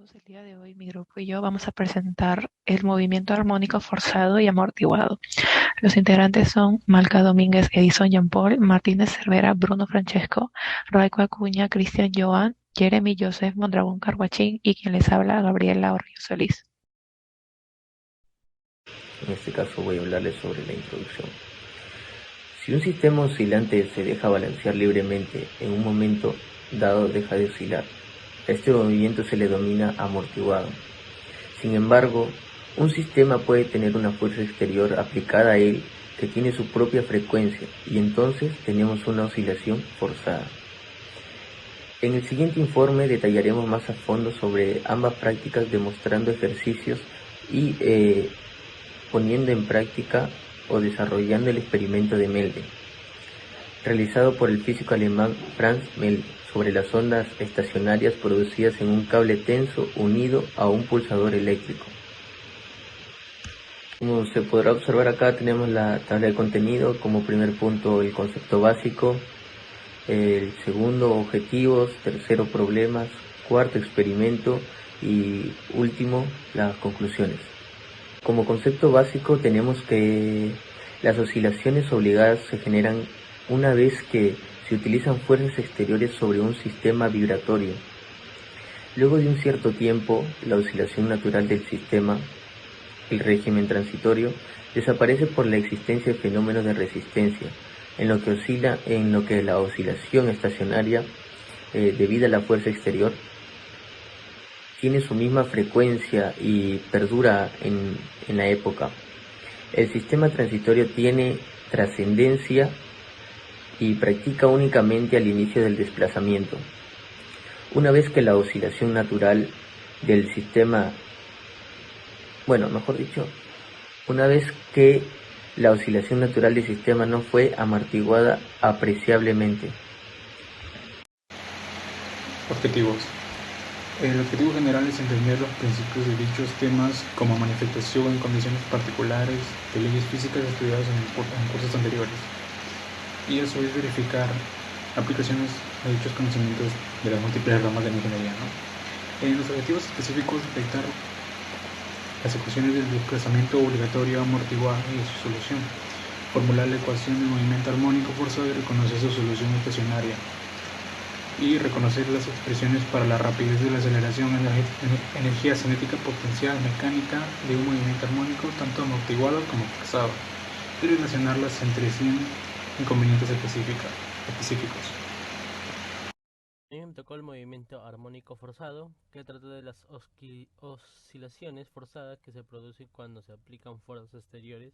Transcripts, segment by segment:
todos, el día de hoy mi grupo y yo vamos a presentar el movimiento armónico forzado y amortiguado. Los integrantes son Malca Domínguez, Edison Jean-Paul, Martínez Cervera, Bruno Francesco, Raico Acuña, Cristian Joan, Jeremy Joseph Mondragón Carguachín y quien les habla, Gabriela Orrio Solís. En este caso voy a hablarles sobre la introducción. Si un sistema oscilante se deja balancear libremente, en un momento dado deja de oscilar. A este movimiento se le denomina amortiguado. Sin embargo, un sistema puede tener una fuerza exterior aplicada a él que tiene su propia frecuencia y entonces tenemos una oscilación forzada. En el siguiente informe detallaremos más a fondo sobre ambas prácticas demostrando ejercicios y poniendo en práctica o desarrollando el experimento de Melde, realizado por el físico alemán Franz Melde, sobre las ondas estacionarias producidas en un cable tenso unido a un pulsador eléctrico. Como se podrá observar acá, tenemos la tabla de contenido. Como primer punto, el concepto básico; el segundo, objetivos; tercero, problemas; cuarto, experimento; y último, las conclusiones. Como concepto básico tenemos que las oscilaciones obligadas se generan una vez que se utilizan fuerzas exteriores sobre un sistema vibratorio. Luego de un cierto tiempo, la oscilación natural del sistema, el régimen transitorio, desaparece por la existencia de fenómenos de resistencia, en lo que la oscilación estacionaria, debido a la fuerza exterior, tiene su misma frecuencia y perdura en la época. El sistema transitorio tiene trascendencia y practica únicamente al inicio del desplazamiento. Una vez que la oscilación natural del sistema, una vez que la oscilación natural del sistema no fue amortiguada apreciablemente. Objetivos. El objetivo general es entender los principios de dichos temas como manifestación en condiciones particulares de leyes físicas estudiadas en cursos anteriores, y a su vez verificar aplicaciones de dichos conocimientos de las múltiples ramas de la ingeniería, En los objetivos específicos, detectar las ecuaciones del desplazamiento obligatorio, amortiguado y su solución, formular la ecuación del movimiento armónico forzado y reconocer su solución estacionaria, y reconocer las expresiones para la rapidez de la aceleración en la energía cinética potencial mecánica de un movimiento armónico tanto amortiguado como forzado, y relacionarlas entre sí en inconvenientes específicos. A mí me tocó el movimiento armónico forzado, que trata de las oscilaciones forzadas que se producen cuando se aplican fuerzas exteriores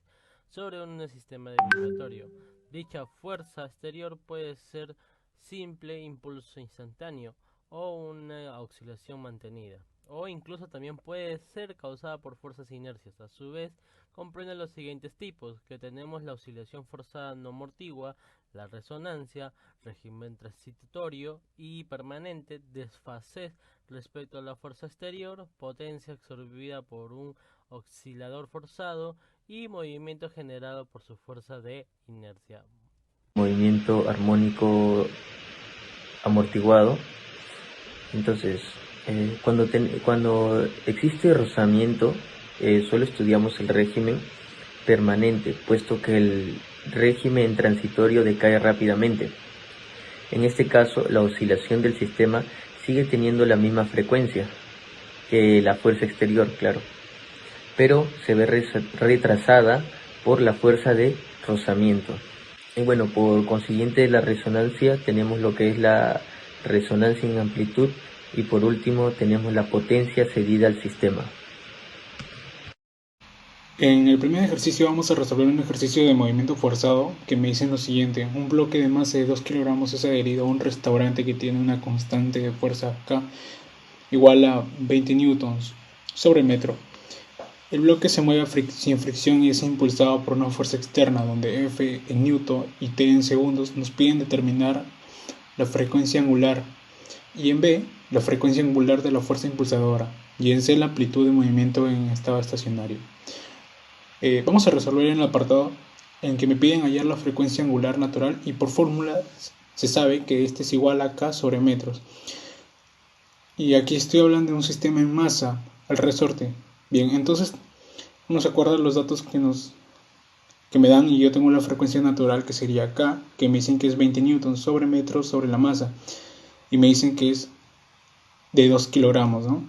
sobre un sistema vibratorio. Dicha fuerza exterior puede ser simple impulso instantáneo o una oscilación mantenida, o incluso también puede ser causada por fuerzas inercias. A su vez, comprende los siguientes tipos, que tenemos la oscilación forzada no amortigua, la resonancia, régimen transitorio y permanente, desfasez respecto a la fuerza exterior, potencia absorbida por un oscilador forzado y movimiento generado por su fuerza de inercia. Movimiento armónico amortiguado. Entonces, cuando existe rozamiento, solo estudiamos el régimen permanente, puesto que el régimen transitorio decae rápidamente. En este caso, la oscilación del sistema sigue teniendo la misma frecuencia que la fuerza exterior, claro, pero se ve retrasada por la fuerza de rozamiento. Y bueno, por consiguiente, la resonancia, tenemos lo que es la resonancia en amplitud, y por último tenemos la potencia cedida al sistema. En el primer ejercicio vamos a resolver un ejercicio de movimiento forzado que me dice lo siguiente: un bloque de masa de 2 kilogramos es adherido a un restaurante que tiene una constante de fuerza K igual a 20 newtons sobre metro. El bloque se mueve sin fricción y es impulsado por una fuerza externa, donde F en newton y T en segundos nos piden determinar la frecuencia angular, y en B la frecuencia angular de la fuerza impulsadora, y en C la amplitud de movimiento en estado estacionario. Vamos a resolver en el apartado en que me piden hallar la frecuencia angular natural, y por fórmula se sabe que este es igual a K sobre metros. Y aquí estoy hablando de un sistema en masa, al resorte. Bien, entonces uno se acuerda de los datos que me dan, y yo tengo la frecuencia natural, que sería K, que me dicen que es 20 newtons sobre metro sobre la masa, y me dicen que es de 2 kilogramos, ¿no?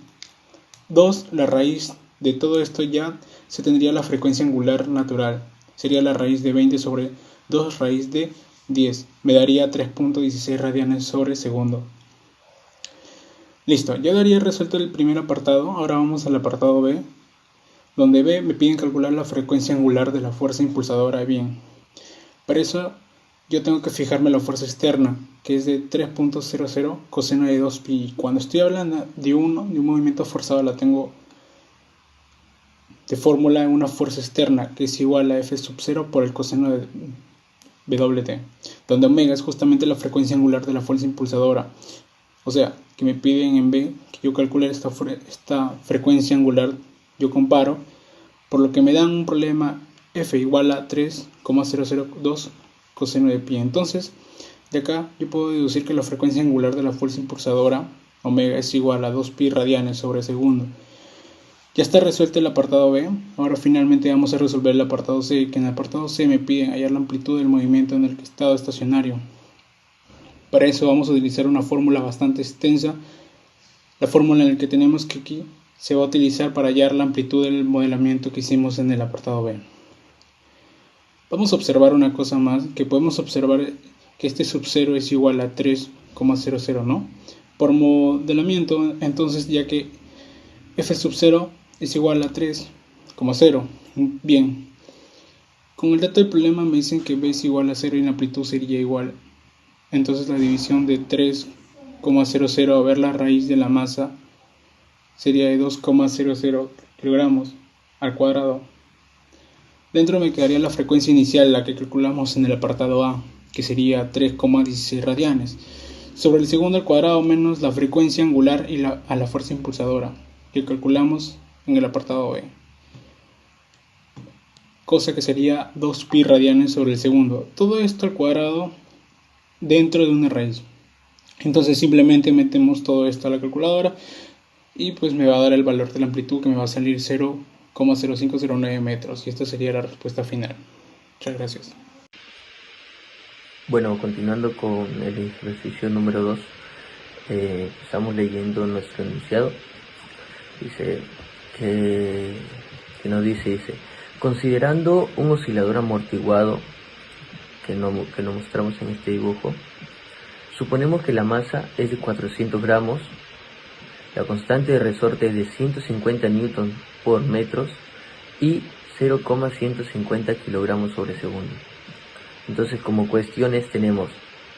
2, la raíz de todo esto ya se tendría la frecuencia angular natural, sería la raíz de 20 sobre 2 raíz de 10, me daría 3.16 radianes sobre segundo. Listo, ya daría resuelto el primer apartado. Ahora vamos al apartado B, donde B me piden calcular la frecuencia angular de la fuerza impulsadora. Bien, para eso yo tengo que fijarme la fuerza externa, que es de 3.00 coseno de 2pi. Cuando estoy hablando de un movimiento forzado, la tengo de fórmula en una fuerza externa, que es igual a F sub 0 por el coseno de WT, donde omega es justamente la frecuencia angular de la fuerza impulsadora. O sea, que me piden en B que yo calcule esta frecuencia angular, yo comparo, por lo que me dan un problema F igual a 3,002 coseno de pi. Entonces, de acá yo puedo deducir que la frecuencia angular de la fuerza impulsadora, omega, es igual a 2pi radianes sobre segundo. Ya está resuelto el apartado B. Ahora finalmente vamos a resolver el apartado C, que en el apartado C me piden hallar la amplitud del movimiento en el estado estacionario. Para eso vamos a utilizar una fórmula bastante extensa, la fórmula en la que tenemos que aquí se va a utilizar para hallar la amplitud del modelamiento que hicimos en el apartado B. Vamos a observar una cosa más, que podemos observar que este sub 0 es igual a 3,00, ¿no? Por modelamiento, entonces, ya que F sub 0 es igual a 3,0. Bien, con el dato del problema me dicen que B es igual a 0 y la amplitud sería igual. Entonces la división de 3,00 a ver la raíz de la masa sería de 2,00 kilogramos al cuadrado. Dentro me quedaría la frecuencia inicial, la que calculamos en el apartado A, que sería 3,16 radianes, sobre el segundo al cuadrado menos la frecuencia angular y a la fuerza impulsadora, que calculamos en el apartado B, cosa que sería 2pi radianes sobre el segundo. Todo esto al cuadrado dentro de una raíz. Entonces simplemente metemos todo esto a la calculadora y pues me va a dar el valor de la amplitud, que me va a salir 0,0509 metros, y esta sería la respuesta final. Muchas gracias. Bueno, continuando con el ejercicio número 2, estamos leyendo nuestro enunciado. Dice que nos dice, considerando un oscilador amortiguado que no mostramos en este dibujo, suponemos que la masa es de 400 gramos, la constante de resorte es de 150 newtons por metros y 0,150 kilogramos sobre segundo. Entonces, como cuestiones tenemos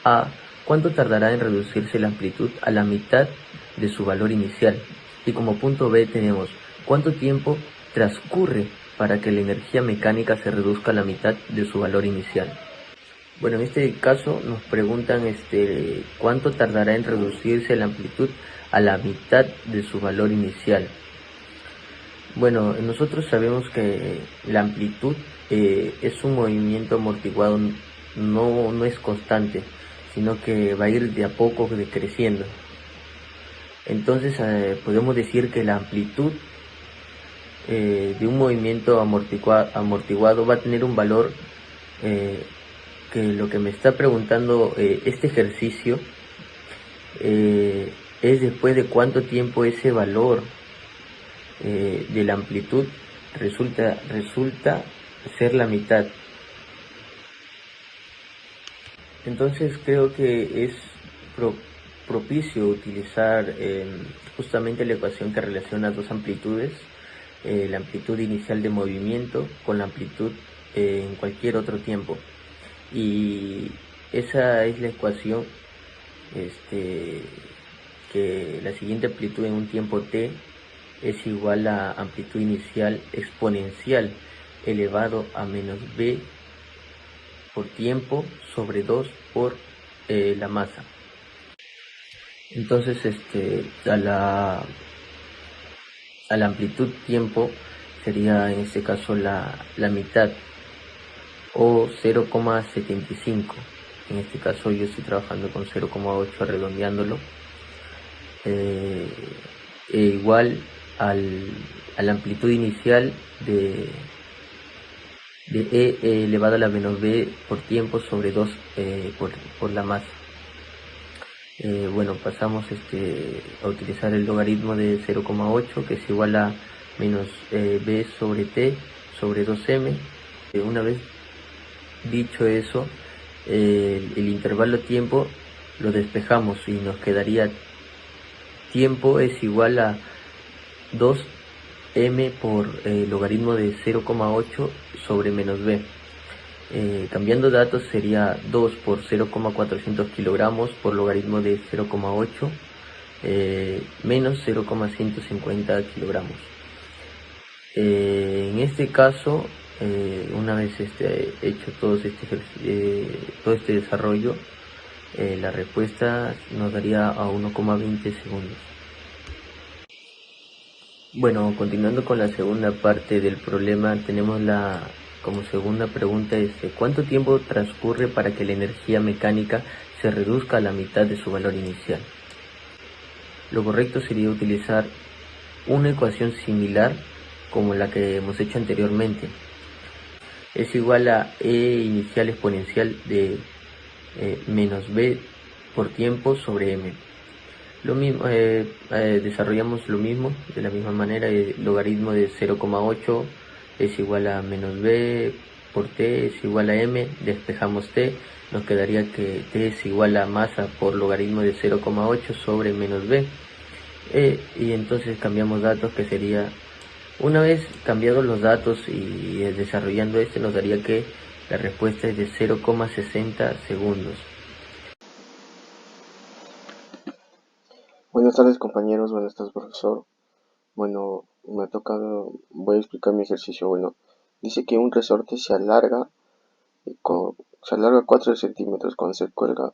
A, ¿cuánto tardará en reducirse la amplitud a la mitad de su valor inicial? Y como punto B tenemos ¿cuánto tiempo transcurre para que la energía mecánica se reduzca a la mitad de su valor inicial? Bueno, en este caso nos preguntan ¿cuánto tardará en reducirse la amplitud a la mitad de su valor inicial? Bueno, nosotros sabemos que la amplitud es un movimiento amortiguado, no es constante, sino que va a ir de a poco decreciendo. Entonces podemos decir que la amplitud de un movimiento amortiguado va a tener un valor que lo que me está preguntando este ejercicio es después de cuánto tiempo ese valor de la amplitud resulta ser la mitad. Entonces creo que es propicio utilizar justamente la ecuación que relaciona dos amplitudes, la amplitud inicial de movimiento con la amplitud en cualquier otro tiempo, y esa es la ecuación que la siguiente amplitud en un tiempo t es igual a amplitud inicial exponencial elevado a menos b por tiempo sobre 2 por la masa. Entonces a la amplitud tiempo sería en este caso la mitad, o 0,75. En este caso yo estoy trabajando con 0,8 redondeándolo. igual a la amplitud inicial de E elevado a la menos B por tiempo sobre 2 por la masa. Bueno, pasamos a utilizar el logaritmo de 0,8, que es igual a menos B sobre T sobre 2M. Una vez dicho eso, el intervalo tiempo lo despejamos y nos quedaría tiempo es igual a 2m por logaritmo de 0,8 sobre menos b. Cambiando datos sería 2 por 0,400 kilogramos por logaritmo de 0,8 menos 0,150 kilogramos. En este caso, una vez hecho todo este desarrollo, la respuesta nos daría a 1,20 segundos. Bueno, continuando con la segunda parte del problema, tenemos como segunda pregunta ¿cuánto tiempo transcurre para que la energía mecánica se reduzca a la mitad de su valor inicial? Lo correcto sería utilizar una ecuación similar como la que hemos hecho anteriormente. Es igual a E inicial exponencial de menos B por tiempo sobre M. Lo mismo, desarrollamos lo mismo de la misma manera. El logaritmo de 0,8 es igual a menos B por T es igual a M. Despejamos T, nos quedaría que T es igual a masa por logaritmo de 0,8 sobre menos B. Y entonces cambiamos datos, que sería, una vez cambiados los datos y desarrollando nos daría que la respuesta es de 0,60 segundos. Buenas tardes compañeros, buenas tardes profesor. Bueno, voy a explicar mi ejercicio. Bueno, dice que un resorte se alarga 4 centímetros cuando se cuelga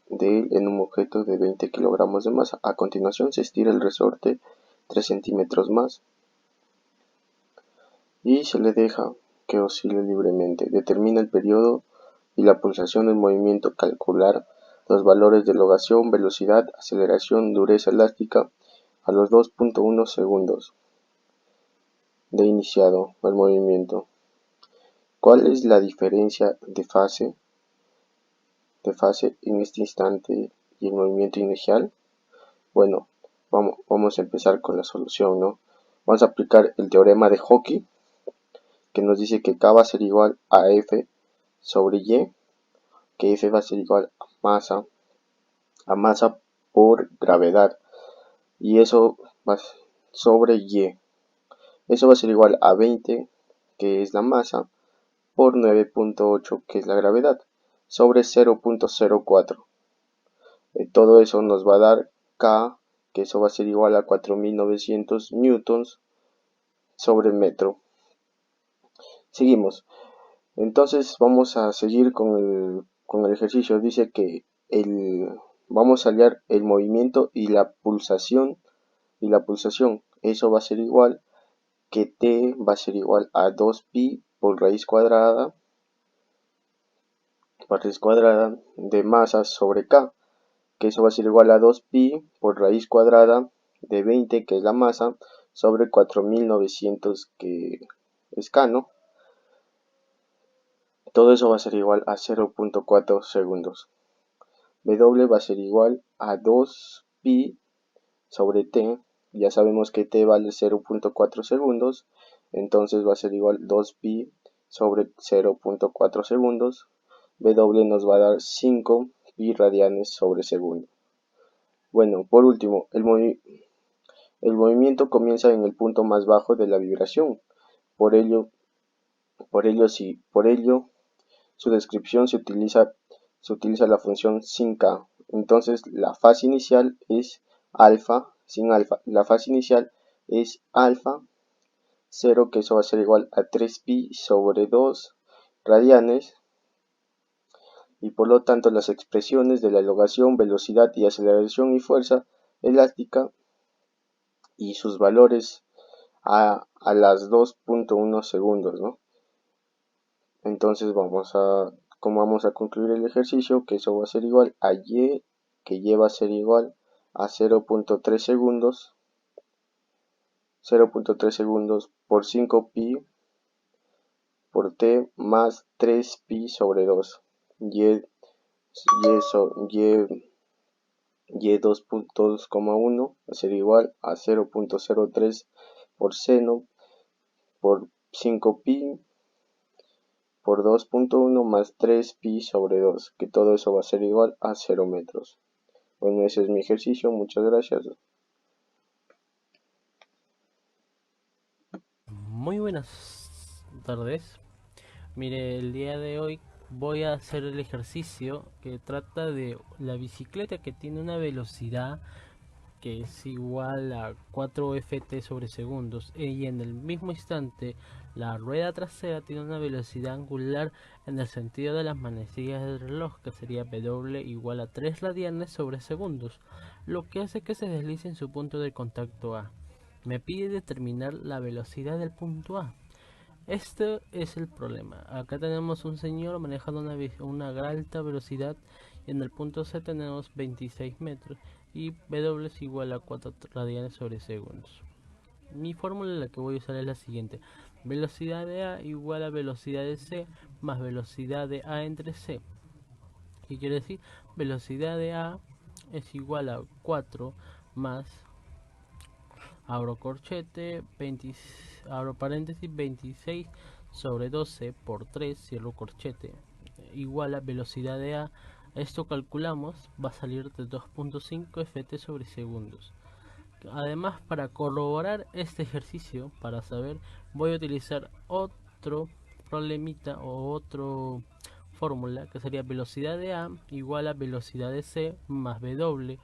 de él en un objeto de 20 kilogramos de masa. A continuación se estira el resorte 3 centímetros más y se le deja que oscile libremente. Determina el periodo y la pulsación del movimiento. Calcular los valores de elongación, velocidad, aceleración, dureza elástica a los 2.1 segundos de iniciado el movimiento. ¿Cuál es la diferencia de fase en este instante y el movimiento inicial? Bueno, vamos a empezar con la solución, ¿no? Vamos a aplicar el teorema de Hooke, que nos dice que K va a ser igual a F sobre Y, que F va a ser igual a masa por gravedad, y eso va sobre Y. Eso va a ser igual a 20, que es la masa, por 9.8, que es la gravedad, sobre 0.04. Todo eso nos va a dar K, que eso va a ser igual a 4.900 newtons sobre metro. Seguimos. Entonces vamos a seguir con el ejercicio. Dice que vamos a hallar el movimiento y la pulsación. Eso va a ser igual que T va a ser igual a 2pi por raíz cuadrada de masa sobre K, que eso va a ser igual a 2pi por raíz cuadrada de 20, que es la masa, sobre 4.900, que es K, ¿no? Todo eso va a ser igual a 0.4 segundos. W va a ser igual a 2pi sobre T. Ya sabemos que T vale 0.4 segundos. Entonces va a ser igual 2pi sobre 0.4 segundos. W nos va a dar 5 pi radianes sobre segundo. Bueno, por último, el movimiento comienza en el punto más bajo de la vibración. Por ello su descripción se utiliza la función sin K. Entonces la fase inicial es alfa, sin alfa. La fase inicial es alfa 0, que eso va a ser igual a 3pi sobre 2 radianes. Y por lo tanto las expresiones de la elongación, velocidad y aceleración y fuerza elástica y sus valores a las 2.1 segundos, ¿no? Entonces vamos a concluir el ejercicio, que eso va a ser igual a Y, que Y va a ser igual a 0.3 segundos, 0.3 segundos por 5pi por t más 3pi sobre 2. Y 2.2,1 va a ser igual a 0.03 por seno por 5pi por 2.1 más 3pi sobre 2, que todo eso va a ser igual a 0 metros. Bueno, ese es mi ejercicio, muchas gracias. Muy buenas tardes. Mire, el día de hoy voy a hacer el ejercicio que trata de la bicicleta que tiene una velocidad que es igual a 4 ft sobre segundos y en el mismo instante la rueda trasera tiene una velocidad angular en el sentido de las manecillas del reloj, que sería W igual a 3 radianes sobre segundos, lo que hace que se deslice en su punto de contacto A. Me pide determinar la velocidad del punto A. Este es el problema. Acá tenemos un señor manejando una alta velocidad y en el punto C tenemos 26 metros y W es igual a 4 radianes sobre segundos. Mi fórmula la que voy a usar es la siguiente: velocidad de A igual a velocidad de C más velocidad de A entre C. ¿Qué quiere decir? Velocidad de A es igual a 4 más, abro corchete, abro paréntesis, 26 sobre 12 por 3, cierro corchete, igual a velocidad de A. Esto calculamos, va a salir de 2.5 ft sobre segundos. Además, para corroborar este ejercicio, para saber, voy a utilizar otro problemita o otro fórmula que sería velocidad de A igual a velocidad de C más W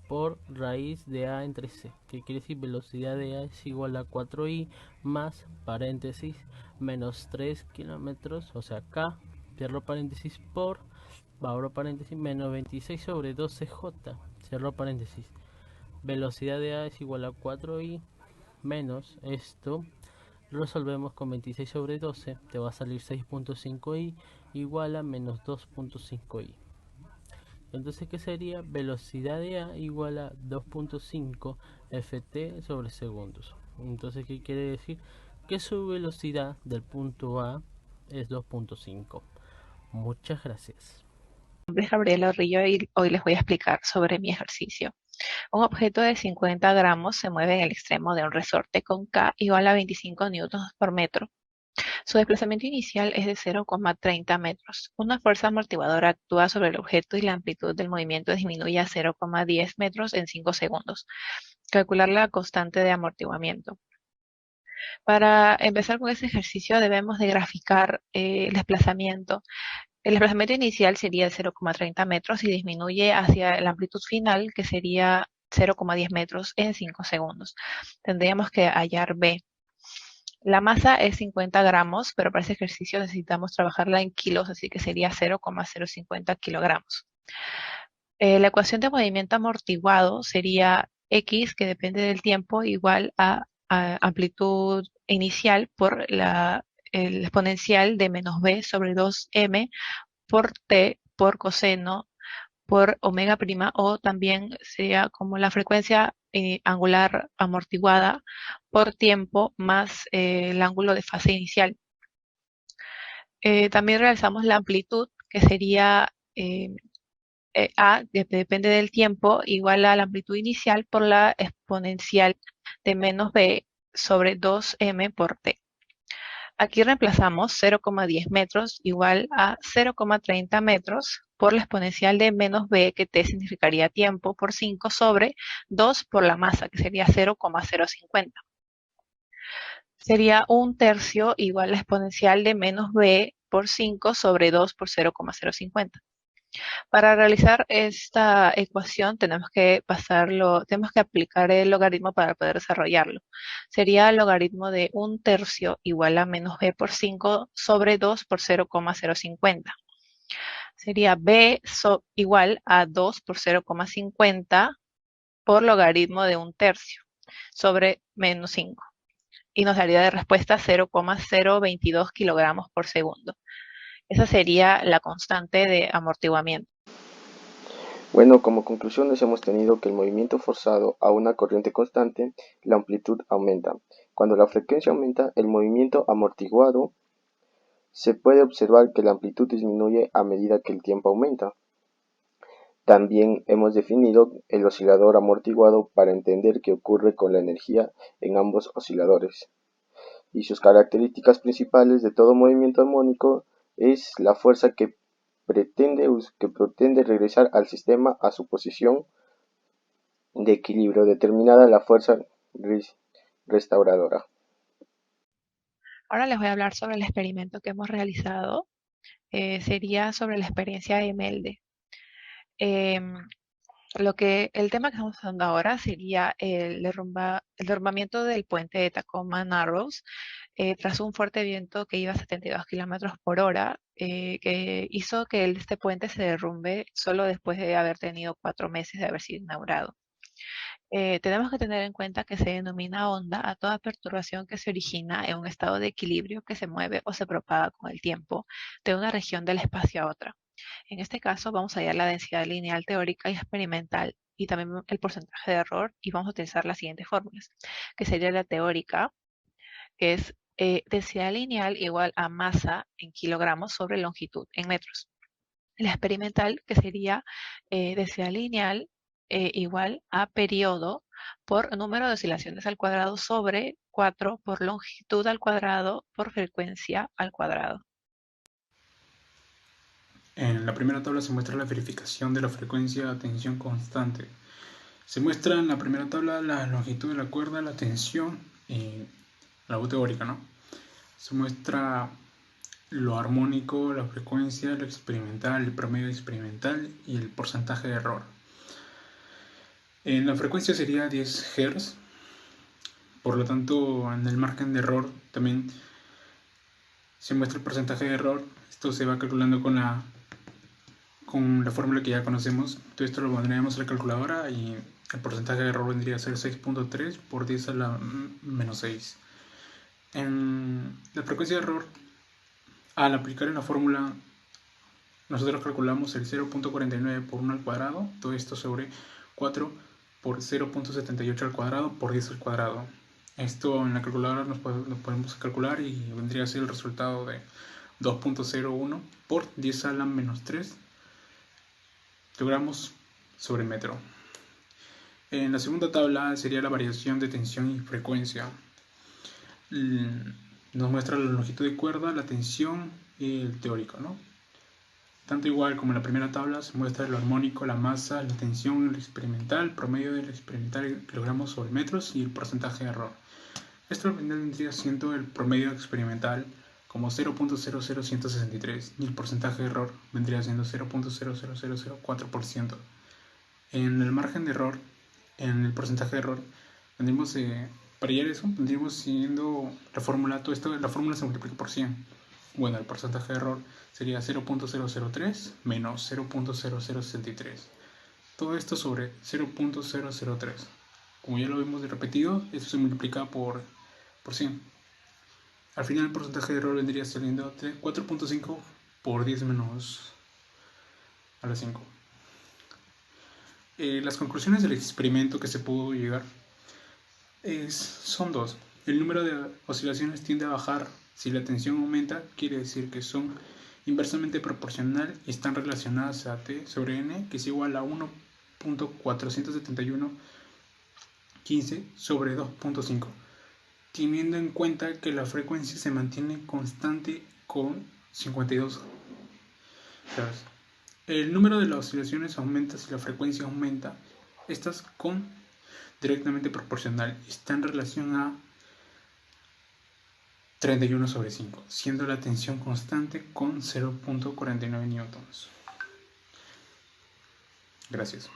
por raíz de A entre C, que quiere decir velocidad de A es igual a 4i más paréntesis menos 3 kilómetros, o sea K, cierro paréntesis, por, abro paréntesis, menos 26 sobre 12j, cierro paréntesis. Velocidad de A es igual a 4i menos esto, resolvemos con 26 sobre 12, te va a salir 6.5i igual a menos 2.5i. Entonces, ¿qué sería? Velocidad de A igual a 2.5 ft sobre segundos. Entonces, ¿qué quiere decir? Que su velocidad del punto A es 2.5. Muchas gracias. Mi nombre es Gabriela Rillo y hoy les voy a explicar sobre mi ejercicio. Un objeto de 50 gramos se mueve en el extremo de un resorte con K igual a 25 newtons por metro. Su desplazamiento inicial es de 0,30 metros. Una fuerza amortiguadora actúa sobre el objeto y la amplitud del movimiento disminuye a 0,10 metros en 5 segundos. Calcular la constante de amortiguamiento. Para empezar con ese ejercicio debemos de graficar el desplazamiento. El desplazamiento inicial sería de 0,30 metros y disminuye hacia la amplitud final, que sería 0,10 metros en 5 segundos. Tendríamos que hallar B. La masa es 50 gramos, pero para ese ejercicio necesitamos trabajarla en kilos, así que sería 0,050 kilogramos. La ecuación de movimiento amortiguado sería X, que depende del tiempo, igual a amplitud inicial por el exponencial de menos B sobre 2m por T por coseno por omega prima, o también sería como la frecuencia angular amortiguada por tiempo más el ángulo de fase inicial. También realizamos la amplitud, que sería A, que depende del tiempo, igual a la amplitud inicial por la exponencial de menos B sobre 2m por T. Aquí reemplazamos 0,10 metros igual a 0,30 metros por la exponencial de menos b, que t significaría tiempo, por 5 sobre 2 por la masa, que sería 0,050. Sería 1/3 igual a la exponencial de menos b por 5 sobre 2 por 0,050. Para realizar esta ecuación tenemos que aplicar el logaritmo para poder desarrollarlo. Sería el logaritmo de 1/3 igual a menos b por 5 sobre 2 por 0,050. Sería b igual a 2 por 0,50 por logaritmo de 1/3 sobre menos 5. Y nos daría de respuesta 0,022 kilogramos por segundo. Esa sería la constante de amortiguamiento. Bueno, como conclusiones hemos tenido que el movimiento forzado a una corriente constante, la amplitud aumenta. Cuando la frecuencia aumenta, el movimiento amortiguado se puede observar que la amplitud disminuye a medida que el tiempo aumenta. También hemos definido el oscilador amortiguado para entender qué ocurre con la energía en ambos osciladores. Y sus características principales de todo movimiento armónico es la fuerza que pretende regresar al sistema a su posición de equilibrio, determinada la fuerza restauradora. Ahora les voy a hablar sobre el experimento que hemos realizado. Sería sobre la experiencia de Melde. Em, el tema que estamos hablando ahora sería el derrumbamiento del puente de Tacoma Narrows tras un fuerte viento que iba a 72 kilómetros por hora, que hizo que este puente se derrumbe solo después de haber tenido 4 meses de haber sido inaugurado. Tenemos que tener en cuenta que se denomina onda a toda perturbación que se origina en un estado de equilibrio que se mueve o se propaga con el tiempo de una región del espacio a otra. En este caso vamos a hallar la densidad lineal teórica y experimental y también el porcentaje de error y vamos a utilizar las siguientes fórmulas, que sería la teórica, que es densidad lineal igual a masa en kilogramos sobre longitud en metros. La experimental, que sería densidad lineal igual a periodo por número de oscilaciones al cuadrado sobre 4 por longitud al cuadrado por frecuencia al cuadrado. En la primera tabla se muestra la verificación de la frecuencia de tensión constante. Se muestra en la primera tabla la longitud de la cuerda, la tensión y la U teórica, ¿no? Se muestra lo armónico, la frecuencia, lo experimental, el promedio experimental y el porcentaje de error. En la frecuencia sería 10 Hz, por lo tanto en el margen de error también se muestra el porcentaje de error. Esto se va calculando con la fórmula que ya conocemos. Todo esto lo pondríamos en la calculadora y el porcentaje de error vendría a ser 6.3 por 10 a la menos 6. En la frecuencia de error, al aplicar en la fórmula, nosotros calculamos el 0.49 por 1 al cuadrado, todo esto sobre 4 por 0.78 al cuadrado por 10 al cuadrado. Esto en la calculadora lo podemos calcular y vendría a ser el resultado de 2.01 por 10 a la menos 3 kilogramos sobre metro. En la segunda tabla sería la variación de tensión y frecuencia. Nos muestra la longitud de cuerda, la tensión y el teórico, ¿no? Tanto igual como en la primera tabla se muestra lo armónico, la masa, la tensión, el experimental, promedio del experimental en kilogramos sobre metros y el porcentaje de error. Esto al final vendría siendo el promedio experimental como 0.00163 y el porcentaje de error vendría siendo 0.00004%. En el margen de error, en el porcentaje de error, para hallar eso, vendríamos siguiendo la fórmula. Todo esto, la fórmula se multiplica por 100. Bueno, el porcentaje de error sería 0.003 menos 0.0063. Todo esto sobre 0.003. Como ya lo vimos repetido, esto se multiplica por 100. Al final el porcentaje de error vendría saliendo 4.5 por 10 menos a la 5. Las conclusiones del experimento que se pudo llegar son dos. El número de oscilaciones tiende a bajar si la tensión aumenta, quiere decir que son inversamente proporcional y están relacionadas a T sobre N, que es igual a 1.47115 sobre 2.5, teniendo en cuenta que la frecuencia se mantiene constante con 52 Hz. El número de las oscilaciones aumenta si la frecuencia aumenta. Estas directamente proporcional está en relación a 31 sobre 5, siendo la tensión constante con 0.49 newtons. Gracias.